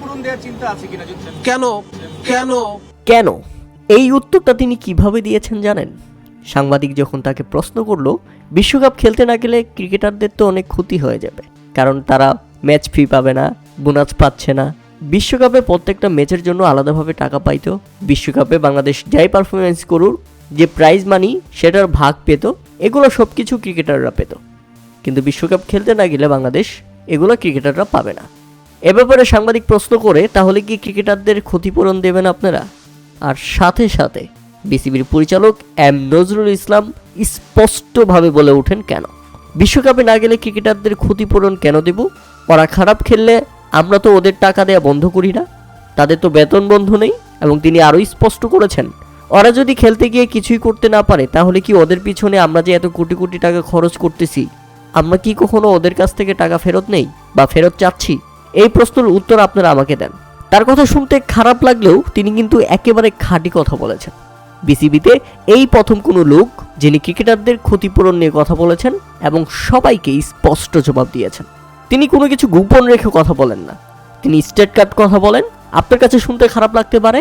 ক্ষতিপূরণ দেওয়ার চিন্তা আছে কিনা যদি কেন কেন কেন এই উত্তরটা তিনি কিভাবে দিয়েছেন জানেন? সাংবাদিক যখন তাকে প্রশ্ন করলো, বিশ্বকাপ খেলতে না গেলে ক্রিকেটারদের তো অনেক ক্ষতি হয়ে যাবে, কারণ তারা ম্যাচ ফি পাবে না, বোনাস পাচ্ছে না। বিশ্বকাপে প্রত্যেকটা ম্যাচের জন্য আলাদাভাবে টাকা পাইতো। বিশ্বকাপে বাংলাদেশ যাই পারফরমেন্স করুক, যে প্রাইজ মানি সেটার ভাগ পেত, এগুলো সব কিছু ক্রিকেটাররা পেত। কিন্তু বিশ্বকাপ খেলতে না গেলে বাংলাদেশ এগুলো ক্রিকেটাররা পাবে না। এ ব্যাপারে সাংবাদিক প্রশ্ন করে, তাহলে কি ক্রিকেটারদের ক্ষতিপূরণ দেবেন আপনারা? আর সাথে সাথে বিসিবির পরিচালক এম নজরুল ইসলাম স্পষ্টভাবে বলে ওঠেন, কেন বিশ্বকাপে না গেলে ক্রিকেটারদের ক্ষতিপূরণ কেন দেব? ওরা খারাপ খেললে আমরা তো ওদের টাকা দেয়া বন্ধ করি না, তাদের তো বেতন বন্ধ নেই। এবং তিনি আরও স্পষ্ট করেছেন, ওরা যদি খেলতে গিয়ে কিছুই করতে না পারে, তাহলে কি ওদের পিছনে আমরা যে এত কোটি কোটি টাকা খরচ করতেছি, আমরা কি কখনো ওদের কাছ থেকে টাকা ফেরত নেই বা ফেরত চাচ্ছি? এই প্রশ্নের উত্তর আপনারা আমাকে দেন। তার কথা শুনতে খারাপ লাগলেও তিনি কিন্তু একেবারে খাঁটি কথা বলেছেন। বিসিবিতে এই প্রথম কোনো লোক যিনি ক্রিকেটারদের ক্ষতিপূরণ নিয়ে কথা বলেছেন এবং সবাইকে স্পষ্ট জবাব দিয়েছেন। তিনি কোনো কিছু গোপন রেখে কথা বলেন না, তিনি স্ট্রেট কাট কথা বলেন। আপনার কাছে শুনতে খারাপ লাগতে পারে,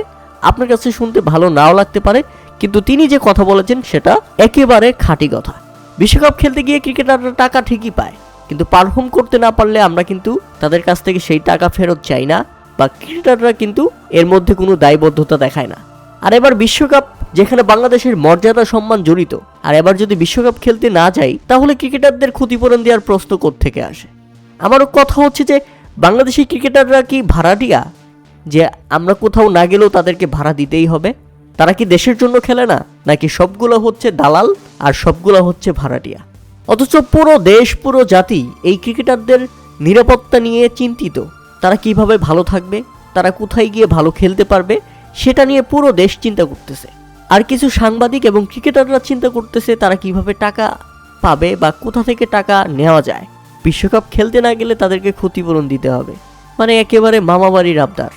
আপনার কাছে শুনতে ভালো নাও লাগতে পারে, কিন্তু তিনি যে কথা বলেছেন সেটা একেবারে খাঁটি কথা। বিশ্বকাপ খেলতে গিয়ে ক্রিকেটাররা টাকা ঠিকই পায়, কিন্তু পারফর্ম করতে না পারলে আমরা কিন্তু তাদের কাছ থেকে সেই টাকা ফেরত চাই না, বা ক্রিকেটাররা কিন্তু এর মধ্যে কোনো দায়বদ্ধতা দেখায় না। আর এবার বিশ্বকাপ, যেখানে বাংলাদেশের মর্যাদা সম্মান জড়িত, আর এবার যদি বিশ্বকাপ খেলতে না যাই, তাহলে ক্রিকেটারদের ক্ষতিপূরণ দেওয়ার প্রশ্ন কোত্থেকে আসে? আমারও কথা হচ্ছে যে বাংলাদেশি ক্রিকেটাররা কি ভাড়াটিয়া, যে আমরা কোথাও না গেলেও তাদেরকে ভাড়া দিতেই হবে? তারা কি দেশের জন্য খেলে না, নাকি সবগুলো হচ্ছে দালাল আর সবগুলো হচ্ছে ভাড়াটিয়া? অথচ পুরো দেশ, পুরো জাতি এই ক্রিকেটারদের নিরাপত্তা নিয়ে চিন্তিত। তারা কিভাবে ভালো থাকবে, তারা কোথায় গিয়ে ভালো খেলতে পারবে, সেটা নিয়ে পুরো দেশ চিন্তা করতেছে। আর কিছু সাংবাদিক এবং ক্রিকেটাররা চিন্তা করতেছে তারা কিভাবে টাকা পাবে বা কোথা থেকে টাকা নেওয়া যায়। বিশ্বকাপ খেলতে না গেলে তাদেরকে ক্ষতিপূরণ দিতে হবে, মানে একেবারে মামাবাড়ির আবদার।